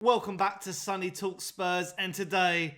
Welcome back to Sonny Talk Spurs, and today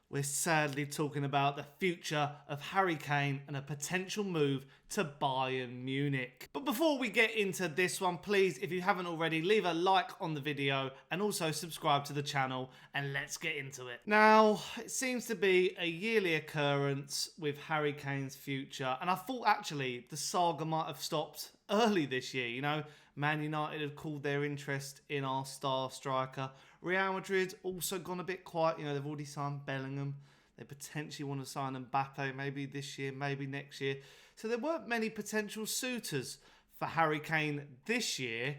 we're sadly talking about the future of Harry Kane and a potential move to Bayern Munich. But before we get into this one, please, if you haven't already, leave a like on the video and also subscribe to the channel, and let's get into it. Now, it seems to be a yearly occurrence with Harry Kane's future, and I thought actually the saga might have stopped early this year. You know, Man United have called their interest in our star striker. Real Madrid also gone a bit quiet. You know, they've already signed Bellingham. They potentially want to sign Mbappe maybe this year, maybe next year. So there weren't many potential suitors for Harry Kane this year.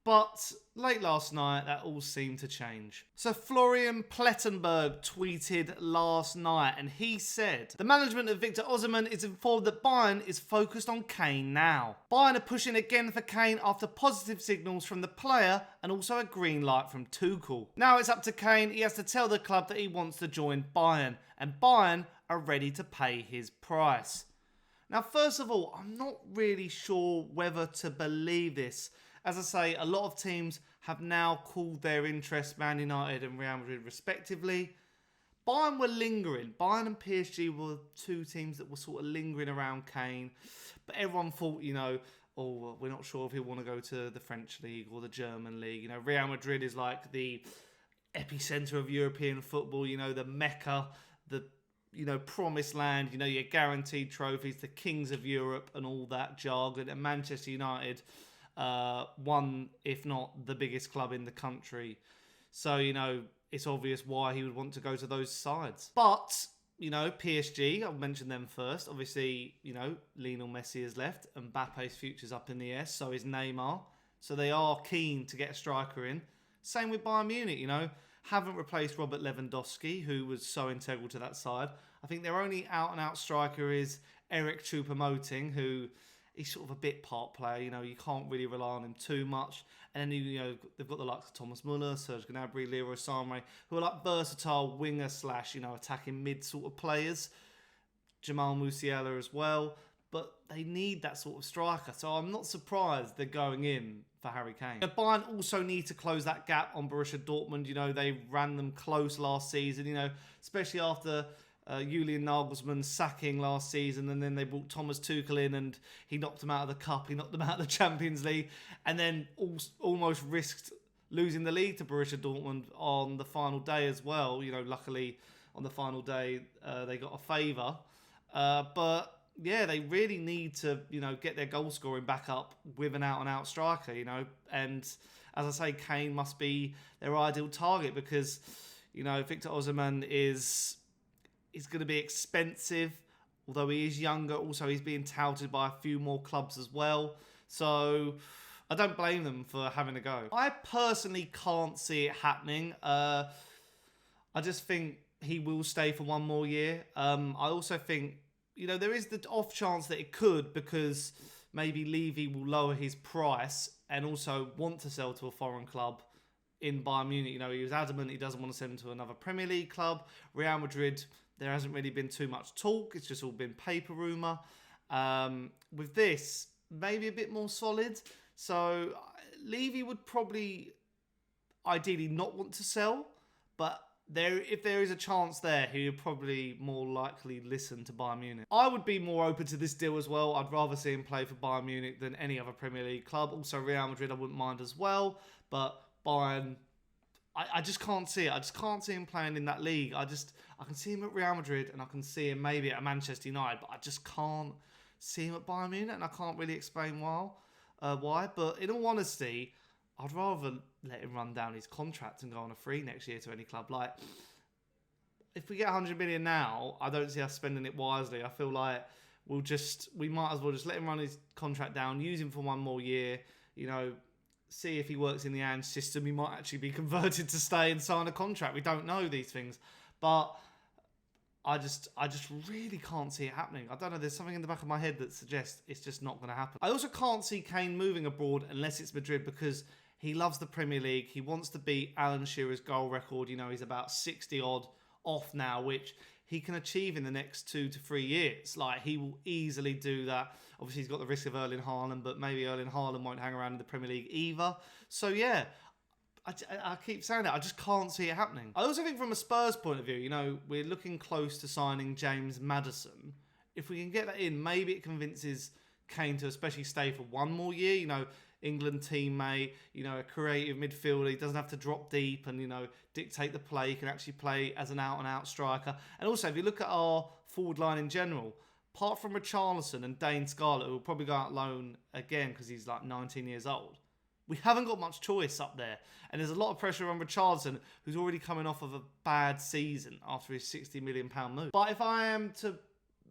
But late last night, that all seemed to change. So Florian Plettenberg tweeted last night, and he said, the management of Victor Osimhen is informed that Bayern is focused on Kane now. Bayern are pushing again for Kane after positive signals from the player and also a green light from Tuchel. Now it's up to Kane. He has to tell the club that he wants to join Bayern, and Bayern are ready to pay his price. Now, first of all, I'm not really sure whether to believe this. As I say, a lot of teams have now called their interest, Man United and Real Madrid respectively. Bayern were lingering. Bayern and PSG were two teams that were sort of lingering around Kane. But everyone thought, you know, oh, we're not sure if he'll want to go to the French league or the German league. You know, Real Madrid is like the epicenter of European football, you know, the Mecca, the, you know, promised land, you know, your guaranteed trophies, the kings of Europe and all that jargon. And Manchester United, one, if not the biggest club in the country. So, you know, it's obvious why he would want to go to those sides. But, you know, PSG, I'll mention them first. Obviously, you know, Lionel Messi has left. Mbappe's future's up in the air. So is Neymar. So they are keen to get a striker in. Same with Bayern Munich, you know. Haven't replaced Robert Lewandowski, who was so integral to that side. I think their only out-and-out striker is Eric Choupo-Moting, who... he's sort of a bit part player, you know, you can't really rely on him too much. And then, you know, they've got the likes of Thomas Muller, Serge Gnabry, Leroy Sané, who are like versatile winger / you know, attacking mid sort of players. Jamal Musiala as well. But they need that sort of striker. So I'm not surprised they're going in for Harry Kane. Now, Bayern also need to close that gap on Borussia Dortmund. You know, they ran them close last season, you know, especially after... Julian Nagelsmann sacking last season, and then they brought Thomas Tuchel in and he knocked them out of the cup, he knocked them out of the Champions League, and then almost risked losing the league to Borussia Dortmund on the final day as well. You know, luckily on the final day they got a favour. But yeah, they really need to, you know, get their goal scoring back up with an out-and-out striker, you know, and as I say, Kane must be their ideal target because, you know, Victor Osimhen is going to be expensive, although he is younger. Also, he's being touted by a few more clubs as well. So I don't blame them for having a go. I personally can't see it happening. I just think he will stay for one more year. I also think, you know, there is the off chance that it could, because maybe Levy will lower his price and also want to sell to a foreign club in Bayern Munich. You know, he was adamant he doesn't want to send him to another Premier League club. Real Madrid, there hasn't really been too much talk. It's just all been paper rumour. With this, maybe a bit more solid. So Levy would probably ideally not want to sell, but if there is a chance there, he would probably more likely listen to Bayern Munich. I would be more open to this deal as well. I'd rather see him play for Bayern Munich than any other Premier League club. Also, Real Madrid I wouldn't mind as well, but Bayern, I just can't see it. I just can't see him playing in that league. I can see him at Real Madrid and I can see him maybe at Manchester United, but I just can't see him at Bayern Munich, and I can't really explain why. But in all honesty, I'd rather let him run down his contract and go on a free next year to any club. Like, if we get 100 million now, I don't see us spending it wisely. I feel like we might as well just let him run his contract down, use him for one more year, you know, see if he works in the Ange system. He might actually be converted to stay and sign a contract. We don't know these things. But I just really can't see it happening. I don't know, there's something in the back of my head that suggests it's just not going to happen. I also can't see Kane moving abroad unless it's Madrid, because he loves the Premier League. He wants to beat Alan Shearer's goal record. You know, he's about 60 odd off now, which he can achieve in the next 2 to 3 years. Like, he will easily do that. Obviously, he's got the risk of Erling Haaland, but maybe Erling Haaland won't hang around in the Premier League either. So, yeah, I keep saying that. I just can't see it happening. I also think from a Spurs point of view, you know, we're looking close to signing James Maddison. If we can get that in, maybe it convinces Kane to especially stay for one more year. You know, England teammate, you know, a creative midfielder. He doesn't have to drop deep and, you know, dictate the play. He can actually play as an out-and-out striker. And also, if you look at our forward line in general, apart from Richarlison and Dane Scarlett, who will probably go out loan again because he's like 19 years old, we haven't got much choice up there. And there's a lot of pressure on Richarlison, who's already coming off of a bad season after his £60 million move. But if I am to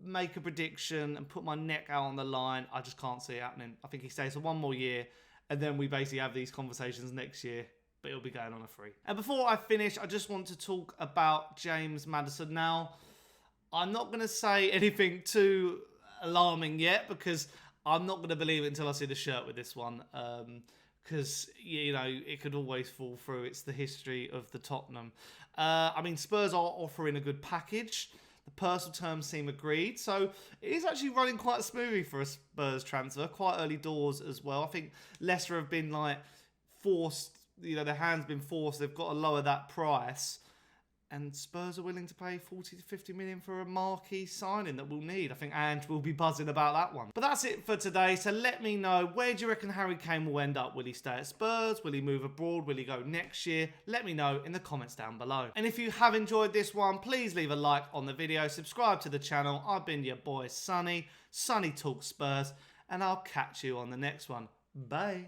make a prediction and put my neck out on the line, I just can't see it happening. I think he stays for one more year, and then we basically have these conversations next year, but he'll be going on a free. And before I finish, I just want to talk about James Maddison now. I'm not going to say anything too alarming yet, because I'm not going to believe it until I see the shirt with this one. Because, you know, it could always fall through. It's the history of the Tottenham. I mean, Spurs are offering a good package. The personal terms seem agreed. So it is actually running quite smoothly for a Spurs transfer. Quite early doors as well. I think Leicester have been, like, forced. You know, their hand's been forced. They've got to lower that price. And Spurs are willing to pay 40 to 50 million for a marquee signing that we'll need. I think Ange will be buzzing about that one. But that's it for today. So let me know, where do you reckon Harry Kane will end up? Will he stay at Spurs? Will he move abroad? Will he go next year? Let me know in the comments down below. And if you have enjoyed this one, please leave a like on the video. Subscribe to the channel. I've been your boy, Sonny. Sonny Talks Spurs. And I'll catch you on the next one. Bye.